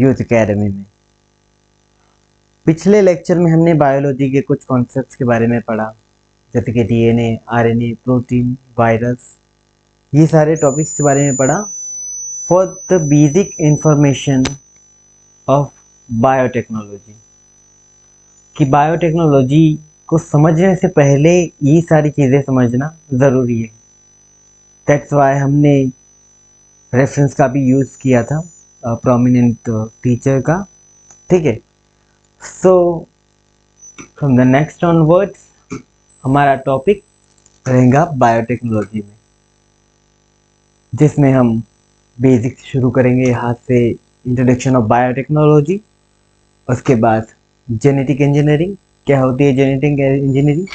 Youth academy में। पिछले lecture में हमने बायोलॉजी के कुछ कॉन्सेप्ट्स के बारे में पढ़ा, जैसे कि डीएनए, आरएनए, प्रोटीन, वायरस, ये सारे टॉपिक्स के बारे में पढ़ा। For the basic information of biotechnology, कि बायोटेक्नोलॉजी को समझने से पहले ये सारी चीज़ें समझना ज़रूरी है। दैट्स वाई हमने रेफरेंस का भी यूज़ किया था, प्रोमिनेंट टीचर का। ठीक है, so from the next onwards हमारा टॉपिक रहेगा बायोटेक्नोलॉजी में, जिसमें हम बेसिक शुरू करेंगे यहाँ से, इंट्रोडक्शन ऑफ बायोटेक्नोलॉजी। उसके बाद जेनेटिक इंजीनियरिंग, क्या होती है जेनेटिक इंजीनियरिंग।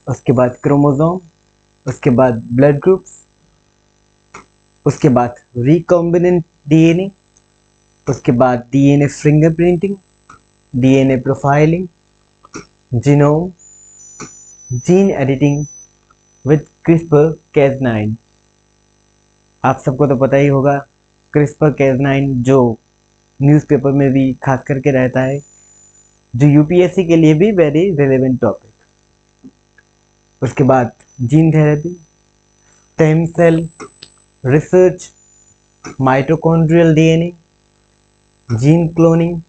उसके बाद क्रोमोसोम, उसके बाद ब्लड ग्रुप्स, उसके बाद रिकॉम्बिनेंट डीएनए, उसके बाद DNA fingerprinting, DNA profiling, genome, gene editing with CRISPR Cas9। आप सबको तो पता ही होगा क्रिस्पर Cas9, जो न्यूज़पेपर में भी खास करके रहता है, जो यूपीएससी के लिए भी वेरी रिलेवेंट टॉपिक। उसके बाद gene therapy, stem cell research, mitochondrial DNA, gene cloning,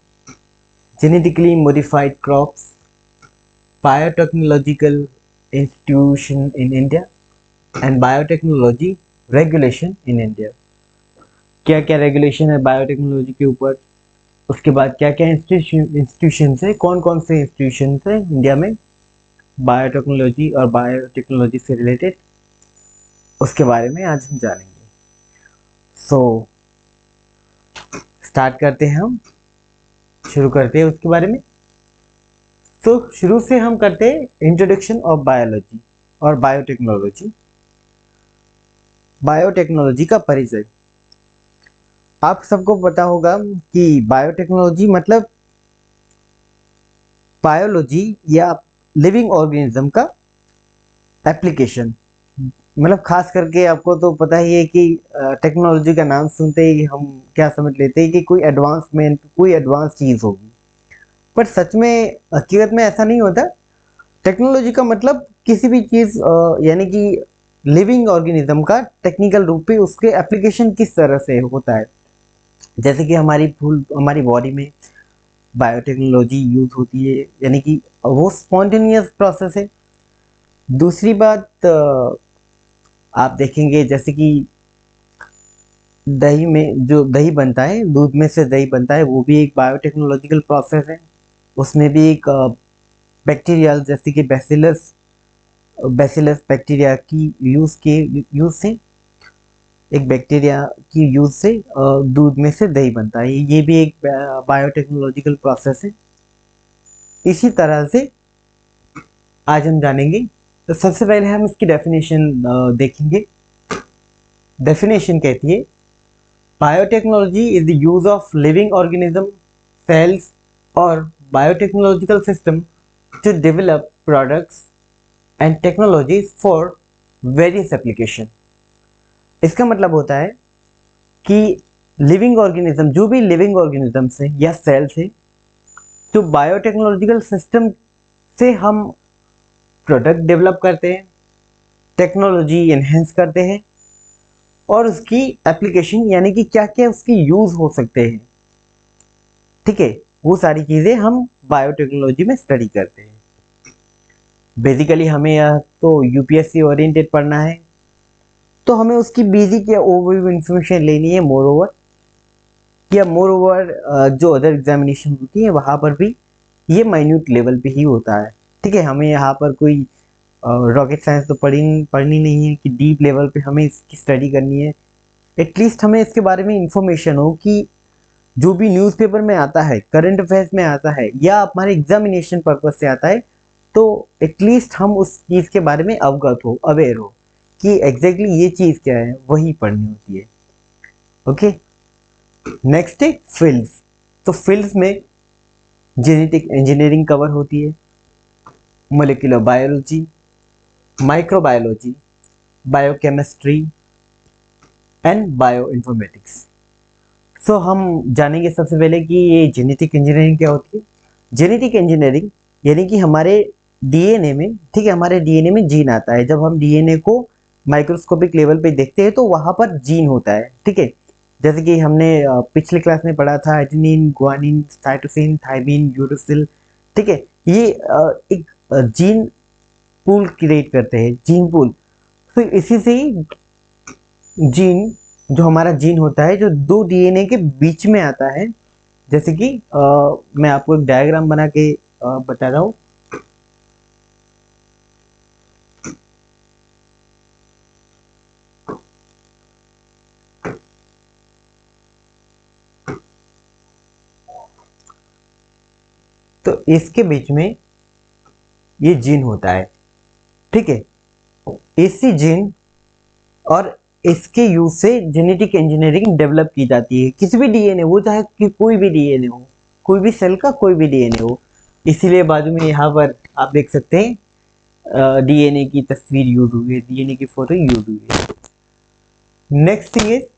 genetically modified crops, biotechnological institution in India and biotechnology regulation in India। क्या क्या रेगुलेशन है बायोटेक्नोलॉजी के ऊपर, उसके बाद क्या क्या इंस्टीट्यूशन है, कौन कौन से इंस्टीट्यूशन है इंडिया में बायोटेक्नोलॉजी और बायोटेक्नोलॉजी से रिलेटेड, उसके बारे में आज हम जानेंगे। सो स्टार्ट करते हैं, हम शुरू करते हैं उसके बारे में। तो शुरू से हम करते हैं इंट्रोडक्शन ऑफ बायोलॉजी और बायोटेक्नोलॉजी। बायोटेक्नोलॉजी का परिचय, आप सबको पता होगा कि बायोटेक्नोलॉजी मतलब बायोलॉजी या लिविंग ऑर्गेनिज्म का एप्लीकेशन। मतलब खास करके आपको तो पता ही है कि टेक्नोलॉजी का नाम सुनते ही हम क्या समझ लेते हैं कि कोई एडवांसमेंट, कोई एडवांस चीज़ होगी, पर सच में हकीकत में ऐसा नहीं होता। टेक्नोलॉजी का मतलब किसी भी चीज़ यानी कि लिविंग ऑर्गेनिज्म का टेक्निकल रूप पे उसके एप्लीकेशन किस तरह से होता है। जैसे कि हमारी बॉडी में बायोटेक्नोलॉजी यूज होती है, यानी कि वो स्पॉन्टेनियस प्रोसेस है। दूसरी बात आप देखेंगे जैसे कि दही में जो दही बनता है, दूध में से दही बनता है, वो भी एक बायोटेक्नोलॉजिकल प्रोसेस है। उसमें भी एक बैक्टीरिया जैसे कि बैसिलस बैसिलस बैक्टीरिया की यूज से एक बैक्टीरिया की यूज से दूध में से दही बनता है, ये भी एक बायोटेक्नोलॉजिकल प्रोसेस है। इसी तरह से आज हम जानेंगे। तो सबसे पहले हम इसकी डेफिनेशन देखेंगे। डेफिनेशन कहती है, biotechnology is the use of living organism, cells और biotechnological system to develop products and technologies for various application. इसका मतलब होता है कि लिविंग ऑर्गेनिज्म, जो भी लिविंग ऑर्गेनिजम्स है या सेल्स है, जो बायोटेक्नोलॉजिकल सिस्टम से हम प्रोडक्ट डेवलप करते हैं, टेक्नोलॉजी एनहेंस करते हैं, और उसकी एप्लीकेशन यानी कि क्या क्या उसकी यूज हो सकते हैं, ठीक है, वो सारी चीजें हम बायोटेक्नोलॉजी में स्टडी करते हैं। बेसिकली हमें यह तो यूपीएससी ओरिएंटेड पढ़ना है, तो हमें उसकी बेसिक या ओवरव्यू इंफॉर्मेशन लेनी है। मोर ओवर जो अदर एग्जामिनेशन होती है वहाँ पर भी ये माइन्यूट लेवल पे ही होता है। ठीक है, हमें यहाँ पर कोई रॉकेट साइंस तो पढ़नी नहीं है कि डीप लेवल पे हमें इसकी स्टडी करनी है। एटलीस्ट हमें इसके बारे में इंफॉर्मेशन हो कि जो भी न्यूज़पेपर में आता है, करंट अफेयर्स में आता है, या हमारे एग्जामिनेशन पर्पज से आता है, तो एटलीस्ट हम उस चीज़ के बारे में अवगत हो, अवेयर हो कि एग्जैक्टली ये चीज़ क्या है, वही पढ़नी होती है। ओके, नेक्स्ट है फील्ड्स। तो फील्ड्स में जेनेटिक इंजीनियरिंग कवर होती है, molecular biology, microbiology, biochemistry and bioinformatics. So हम जानेंगे सबसे पहले कि ये जेनेटिक इंजीनियरिंग क्या होती है। जेनेटिक इंजीनियरिंग यानी कि हमारे डीएनए में, ठीक है, हमारे डीएनए में जीन आता है। जब हम डीएनए को माइक्रोस्कोपिक लेवल पे देखते हैं तो वहां पर जीन होता है, ठीक है। जैसे कि हमने पिछले क्लास में पढ़ा था, adenine, guanine, cytosine, thymine, uracil, ठीक है। ये एक जीन पूल क्रिएट करते हैं, जीन पूल। तो इसी से ही जीन, जो हमारा जीन होता है, जो दो डीएनए के बीच में आता है। जैसे कि मैं आपको एक डायग्राम बना के बता रहा हूँ। तो इसके बीच में ये जीन होता है, ठीक है। इसी जीन और इसके यूज से जेनेटिक इंजीनियरिंग डेवलप की जाती है। किसी भी डीएनए हो, चाहे कि कोई भी डीएनए हो, कोई भी सेल का कोई भी डीएनए हो। इसीलिए बाजू में यहाँ पर आप देख सकते हैं डीएनए की तस्वीर यूज हुई है, डीएनए की फोटो यूज हुई है। Next thing is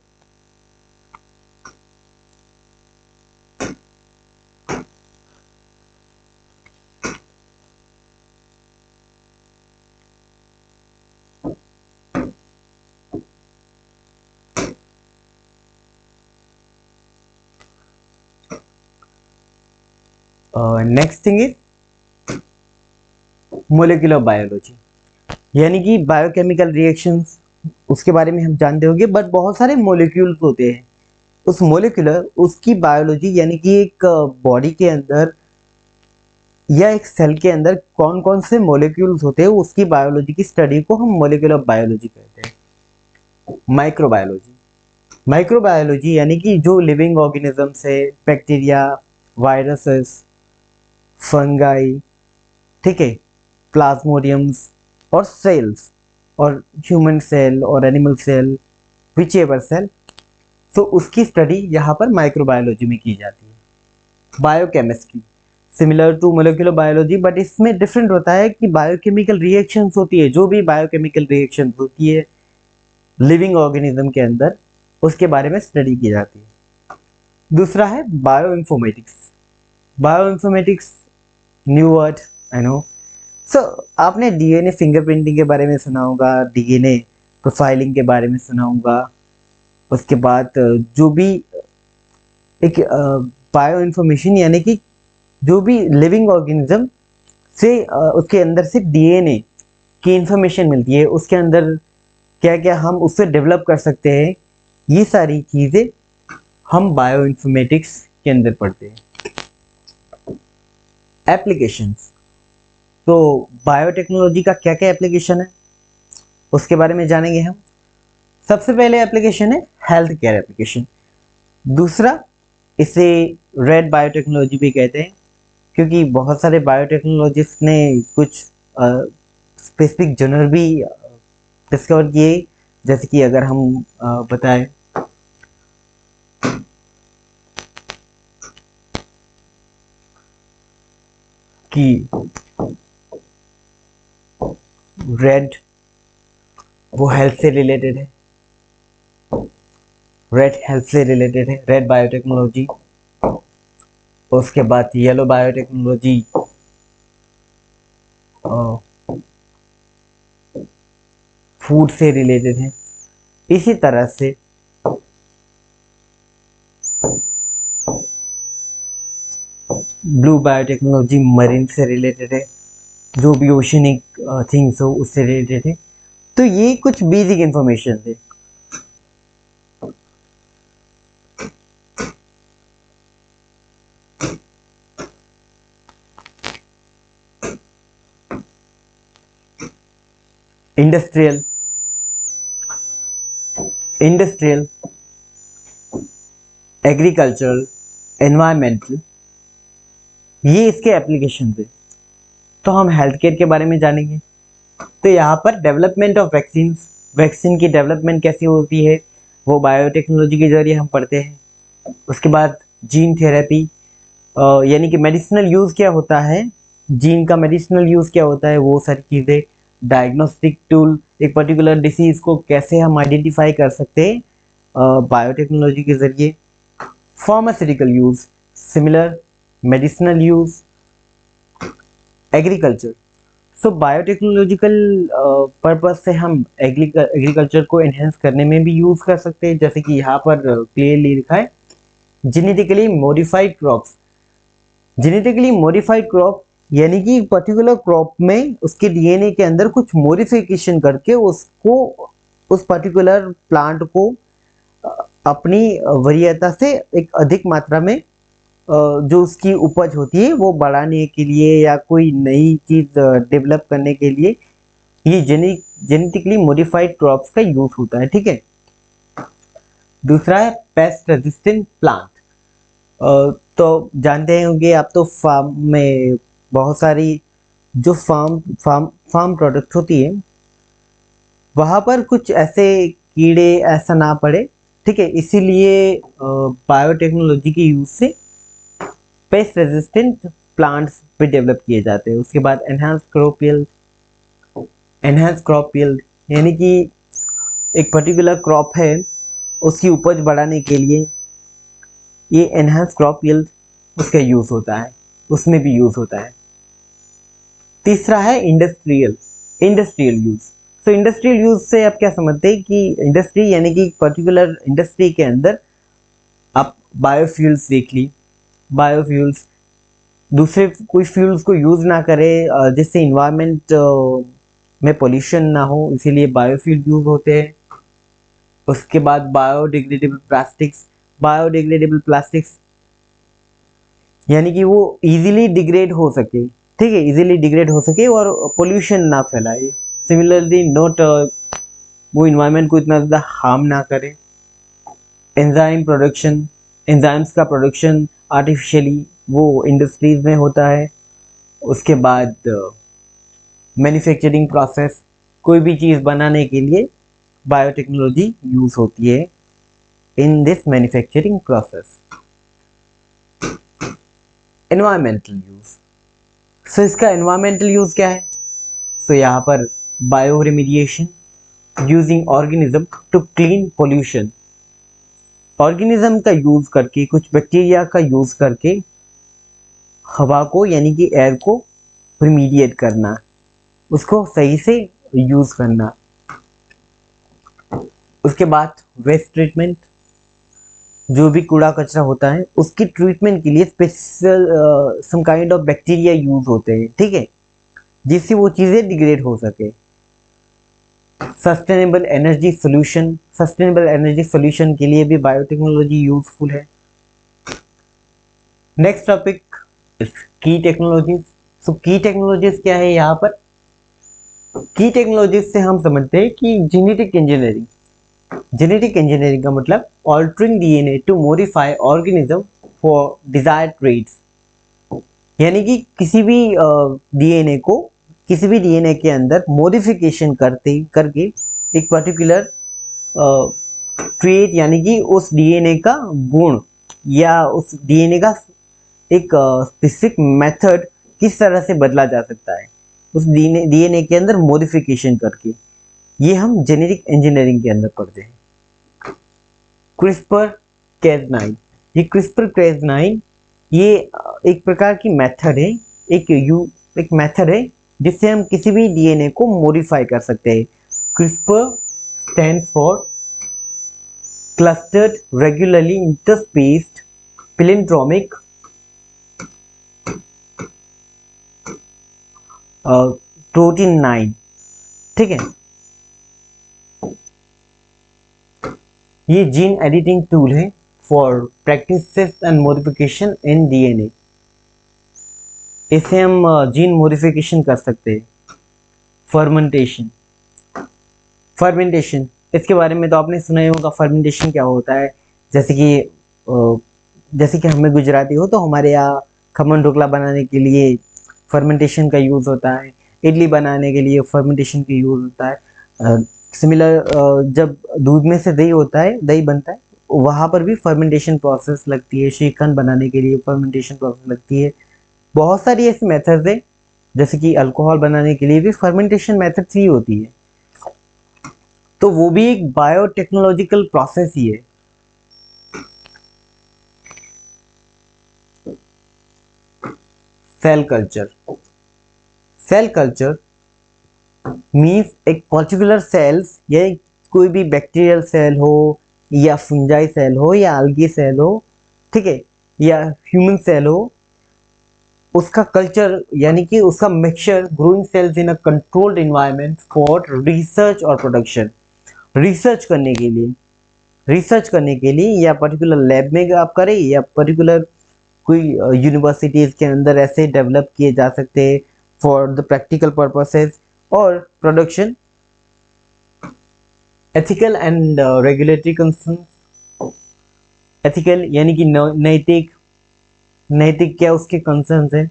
next thing is molecular biology, यानी कि बायोकेमिकल रिएक्शंस, उसके बारे में हम जानते होंगे। बट बहुत सारे मोलिक्यूल्स होते हैं, उस मोलिकुलर, उसकी बायोलॉजी, यानी कि एक बॉडी के अंदर या एक सेल के अंदर कौन कौन से मोलिक्यूल्स होते हैं, उसकी बायोलॉजी की स्टडी को हम मोलिकुलर बायोलॉजी कहते हैं। माइक्रोबायोलॉजी यानी कि जो लिविंग ऑर्गेनिजम्स है, बैक्टीरिया, वायरसेस, फंगाई, ठीक है, प्लाज्मोडियम्स और सेल्स, और ह्यूमन सेल और animal cell, whichever cell, तो उसकी स्टडी यहाँ पर माइक्रोबायोलॉजी में की जाती है। Biochemistry similar to molecular biology, but इसमें डिफरेंट होता है कि बायोकेमिकल रिएक्शंस होती है, जो भी बायोकेमिकल रिएक्शंस होती है लिविंग ऑर्गेनिज्म के अंदर, उसके बारे में स्टडी की जाती है। दूसरा है bioinformatics. Bioinformatics, new word, I know. So आपने डीएनए फिंगरप्रिंटिंग के बारे में सुना होगा, डीएनए प्रोफाइलिंग के बारे में सुना होगा। उसके बाद जो भी एक बायो इंफॉर्मेशन, यानी कि जो भी लिविंग ऑर्गेनिज्म से उसके अंदर से डीएनए की इंफॉर्मेशन मिलती है, उसके अंदर क्या क्या हम उससे डेवलप कर सकते हैं, ये सारी चीज़ें हम बायो इन्फॉर्मेटिक्स के अंदर पढ़ते हैं। एप्लीकेशंस, तो बायोटेक्नोलॉजी का क्या क्या एप्लीकेशन है उसके बारे में जानेंगे हम। सबसे पहले एप्लीकेशन है हेल्थ केयर एप्लीकेशन। दूसरा, इसे रेड बायोटेक्नोलॉजी भी कहते हैं, क्योंकि बहुत सारे बायोटेक्नोलॉजिस्ट ने कुछ स्पेसिफिक जर्नल भी डिस्कवर किए। जैसे कि अगर हम बताएं कि रेड वो हेल्थ से रिलेटेड है, रेड हेल्थ से रिलेटेड है, रेड बायोटेक्नोलॉजी। उसके बाद येलो बायोटेक्नोलॉजी फूड से रिलेटेड है। इसी तरह से ब्लू बायोटेक्नोलॉजी मरीन से रिलेटेड है, जो भी ओशनिक थिंग्स हो उससे रिलेटेड है। तो ये कुछ बेसिक इंफॉर्मेशन है। इंडस्ट्रियल, एग्रीकल्चरल, एनवायरमेंटल, ये इसके एप्लीकेशन है। तो हम हेल्थ केयर के बारे में जानेंगे। तो यहाँ पर डेवलपमेंट ऑफ वैक्सीन, वैक्सीन की डेवलपमेंट कैसी होती है वो बायोटेक्नोलॉजी के जरिए हम पढ़ते हैं। उसके बाद जीन थेरेपी, यानी कि मेडिसिनल यूज़ क्या होता है, जीन का मेडिसिनल यूज़ क्या होता है, वो सारी चीज़ें। डायग्नोस्टिक टूल, एक पर्टिकुलर डिसीज़ को कैसे हम आइडेंटिफाई कर सकते हैं बायोटेक्नोलॉजी के ज़रिए। Pharmaceutical use, similar medicinal use, agriculture. So biotechnological purpose से हम एग्रीकल्चर को एनहेंस करने में भी यूज कर सकते हैं, जैसे कि यहाँ पर क्लियरली लिखा है genetically modified crops. Genetically modified crop यानी कि पर्टिकुलर क्रॉप में उसके डीएनए के अंदर कुछ मॉडिफिकेशन करके उसको, उस पर्टिकुलर प्लांट को अपनी वरीयता से एक अधिक मात्रा में जो उसकी उपज होती है वो बढ़ाने के लिए या कोई नई चीज डेवलप करने के लिए ये जेनेटिकली मॉडिफाइड क्रॉप्स का यूज होता है। ठीक है। दूसरा है पेस्ट रेजिस्टेंट प्लांट। तो जानते होंगे आप तो फार्म में बहुत सारी जो फार्म प्रोडक्ट होती है वहां पर कुछ ऐसे कीड़े ऐसा ना पड़े। ठीक है, इसीलिए बायोटेक्नोलॉजी के यूज से पेस्ट रेजिस्टेंट प्लांट्स भी डेवलप किए जाते हैं। उसके बाद एनहांस क्रॉप यील्ड यानी कि एक पर्टिकुलर क्रॉप है उसकी उपज बढ़ाने के लिए ये एनहांस क्रॉप यील्ड उसका यूज होता है, उसमें भी यूज होता है। तीसरा है इंडस्ट्रियल यूज। तो इंडस्ट्रियल यूज से आप क्या समझते हैं कि इंडस्ट्री यानी कि पर्टिकुलर इंडस्ट्री के अंदर आप बायोफ्यूल्स देख ली, बायोफ्यूल्स दूसरे कोई फ्यूल्स को यूज ना करे जिससे इन्वायरमेंट में पोल्यूशन ना हो, इसीलिए बायोफ्यूल यूज होते हैं। उसके बाद बायोडिग्रेडेबल प्लास्टिक्स यानी कि वो इजीली डिग्रेड हो सके। ठीक है, इजीली डिग्रेड हो सके और पोल्यूशन ना फैलाए। सिमिलरली नोट वो इन्वायरमेंट को इतना ज़्यादा हार्म ना करे। एंजाइम्स का प्रोडक्शन आर्टिफिशियली वो इंडस्ट्रीज में होता है। उसके बाद मैन्युफैक्चरिंग प्रोसेस, कोई भी चीज़ बनाने के लिए बायोटेक्नोलॉजी यूज होती है in this manufacturing process. Environmental use. So इसका एनवायरमेंटल यूज क्या है? तो यहाँ पर bio remediation using organism to clean pollution. Organism का यूज करके, कुछ बैक्टीरिया का यूज करके हवा को यानी कि एयर को रिमीडिएट करना, उसको सही से यूज करना। उसके बाद वेस्ट ट्रीटमेंट, जो भी कूड़ा कचरा होता है उसकी ट्रीटमेंट के लिए special some kind of bacteria use होते हैं। ठीक है, जिससे वो चीज़ें डिग्रेड हो सके। सस्टेनेबल एनर्जी सोल्यूशन के लिए भी बायोटेक्नोलॉजी यूजफुल है। नेक्स्ट टॉपिक की टेक्नोलॉजीज। सो की टेक्नोलॉजीज क्या है? यहाँ पर की टेक्नोलॉजीज से हम समझते हैं कि जेनेटिक इंजीनियरिंग का मतलब altering DNA to modify organism for desired traits. यानी कि किसी भी डीएनए के अंदर मॉडिफिकेशन करके एक पर्टिकुलर ट्रेट यानी कि उस डीएनए का गुण या उस डीएनए का एक स्पेसिफिक मेथड किस तरह से बदला जा सकता है उस डीएनए के अंदर मॉडिफिकेशन करके, ये हम जेनेटिक इंजीनियरिंग के अंदर पढ़ते हैं। क्रिस्पर कैज9, ये क्रिस्पर कैज9 ये एक प्रकार की मेथड है, एक मेथड है जिससे हम किसी भी डीएनए को मॉडिफाई कर सकते हैं। CRISPR stands for clustered regularly interspaced palindromic protein 9। ठीक है, ये जीन एडिटिंग टूल है for practices and modification in DNA. इसे हम जीन मॉडिफिकेशन कर सकते हैं। फर्मेंटेशन, इसके बारे में तो आपने सुना ही होगा। फर्मेंटेशन क्या होता है? जैसे कि हमें गुजराती हो तो हमारे यहाँ खमन ढोकला बनाने के लिए फर्मेंटेशन का यूज़ होता है, इडली बनाने के लिए फर्मेंटेशन का यूज़ होता है। सिमिलर जब दूध में से दही बनता है वहाँ पर भी फर्मेंटेशन प्रोसेस लगती है। श्रीखंड बनाने के लिए फर्मेंटेशन प्रोसेस लगती है। बहुत सारी ऐसी मेथड्स है, जैसे कि अल्कोहल बनाने के लिए भी फर्मेंटेशन मेथड्स ही होती है, तो वो भी एक बायोटेक्नोलॉजिकल प्रोसेस ही है। Cell culture. Cell culture means एक पर्टिकुलर सेल्स या कोई भी बैक्टीरियल सेल हो या फंजाई सेल हो या algae सेल हो, ठीक है, या ह्यूमन सेल हो, उसका कल्चर यानी कि उसका mixture growing cells in a controlled environment for research और प्रोडक्शन। रिसर्च करने के लिए, रिसर्च करने के लिए या पर्टिकुलर लैब में आप करें या पर्टिकुलर कोई यूनिवर्सिटीज के अंदर ऐसे डेवलप किए जा सकते हैं फॉर द प्रैक्टिकल पर्पसेस और production. Ethical and regulatory concern. Ethical यानी कि नैतिक, नैतिक क्या उसके कंसर्न्स हैं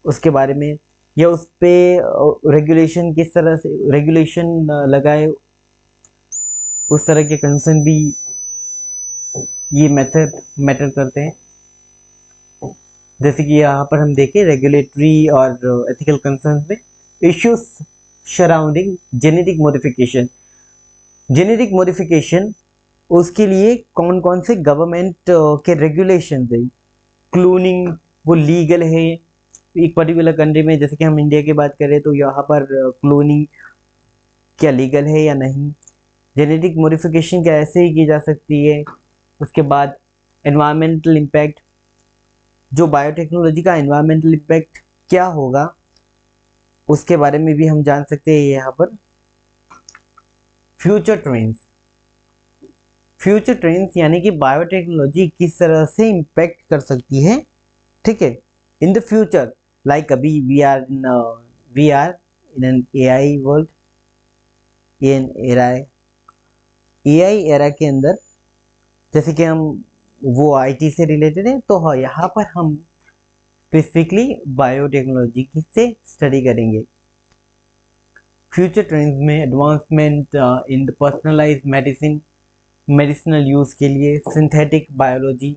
उसके बारे में, या उस पे रेगुलेशन किस तरह से रेगुलेशन लगाए, उस तरह के कंसर्न भी ये मेथड मैटर करते हैं। जैसे कि यहाँ पर हम देखें रेगुलेटरी और एथिकल कंसर्न्स में issues surrounding genetic modification. Genetic modification उसके लिए कौन कौन से गवर्नमेंट के रेगुलेशन है। क्लोनिंग वो लीगल है एक पर्टिकुलर कंट्री में, जैसे कि हम इंडिया की बात करें तो यहाँ पर क्लोनिंग क्या लीगल है या नहीं। जेनेटिक मॉडिफिकेशन क्या ऐसे ही की जा सकती है। उसके बाद एनवायरमेंटल इम्पैक्ट, जो बायोटेक्नोलॉजी का एनवायरमेंटल इम्पैक्ट क्या होगा उसके बारे में भी हम जान सकते हैं यहाँ पर। फ्यूचर ट्रेंड्स, फ्यूचर ट्रेंड्स यानी कि बायोटेक्नोलॉजी किस तरह से इम्पैक्ट कर सकती है, ठीक है, इन द फ्यूचर। लाइक अभी we are in an AI world, in AI era के अंदर, जैसे कि हम वो आईटी से रिलेटेड है तो हाँ यहाँ पर हम स्पेसिफिकली बायोटेक्नोलॉजी की से स्टडी करेंगे। फ्यूचर ट्रेंड्स में advancement in the personalised medicine, medicinal use के लिए सिंथेटिक बायोलॉजी,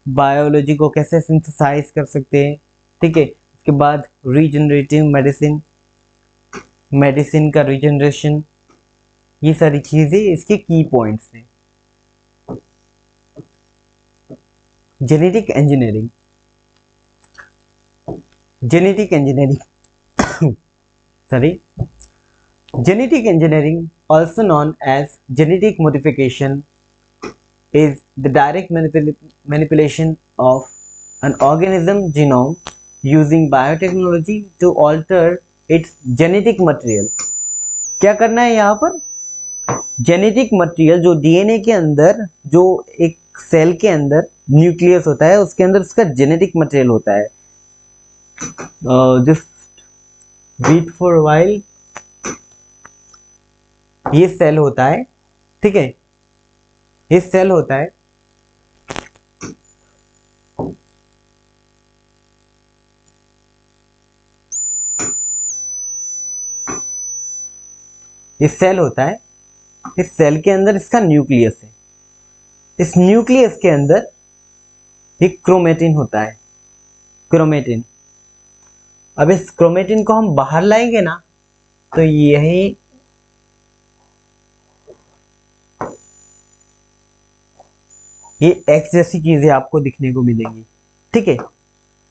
बायोलॉजी को कैसे सिंथेसाइज कर सकते हैं, ठीक है। उसके बाद रीजनरेटिव मेडिसिन, मेडिसिन का रीजनरेशन, ये सारी चीजें इसके की पॉइंट्स हैं। Genetic engineering, genetic engineering sorry, genetic engineering, also known as genetic modification, is the direct manipulation of an organism genome using biotechnology to alter its genetic material। क्या करना है यहाँ पर, जेनेटिक मटेरियल जो डीएनए के अंदर, जो एक सेल के अंदर न्यूक्लियस होता है उसके अंदर उसका जेनेटिक मटेरियल होता है। जस्ट वेट फॉर व्हाइल, ये सेल होता है, ठीक है, ये सेल होता है। ये सेल होता है, इस सेल के अंदर इसका न्यूक्लियस है। इस न्यूक्लियस के अंदर एक क्रोमेटिन होता है, क्रोमेटिन। अब इस क्रोमेटिन को हम बाहर लाएंगे ना तो यही ये एक्स जैसी चीजें आपको दिखने को मिलेंगी, ठीक है।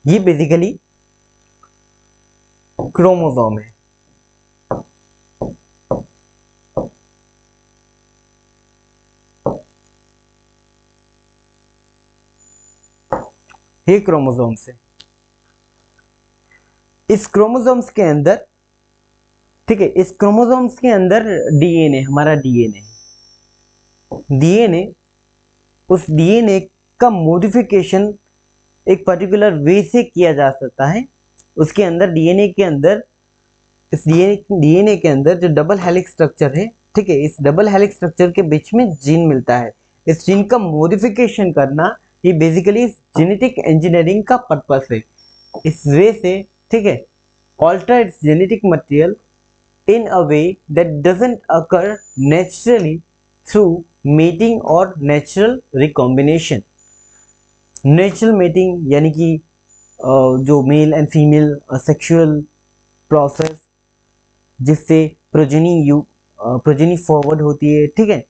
ये बेसिकली क्रोमोसोम है। ये क्रोमोसोम्स है। इस क्रोमोसोम्स के अंदर, ठीक है, इस क्रोमोसोम्स के अंदर डीएनए, हमारा डीएनए, डीएनए, उस डीएनए का मॉडिफिकेशन एक पर्टिकुलर वे से किया जा सकता है। उसके अंदर डीएनए के अंदर, इस डीएनए के अंदर जो डबल हेलिक्स स्ट्रक्चर है, ठीक है, इस डबल हेलिक्स स्ट्रक्चर के बीच में जीन मिलता है। इस जीन का मॉडिफिकेशन करना ये बेसिकली जेनेटिक इंजीनियरिंग का पर्पस है। इस वे से, ठीक है, alter its genetic material in a way that doesn't occur naturally through mating or natural recombination। Natural mating यानी कि जो male and female sexual process जिससे प्रोजेनी फॉरवर्ड होती है, ठीक है,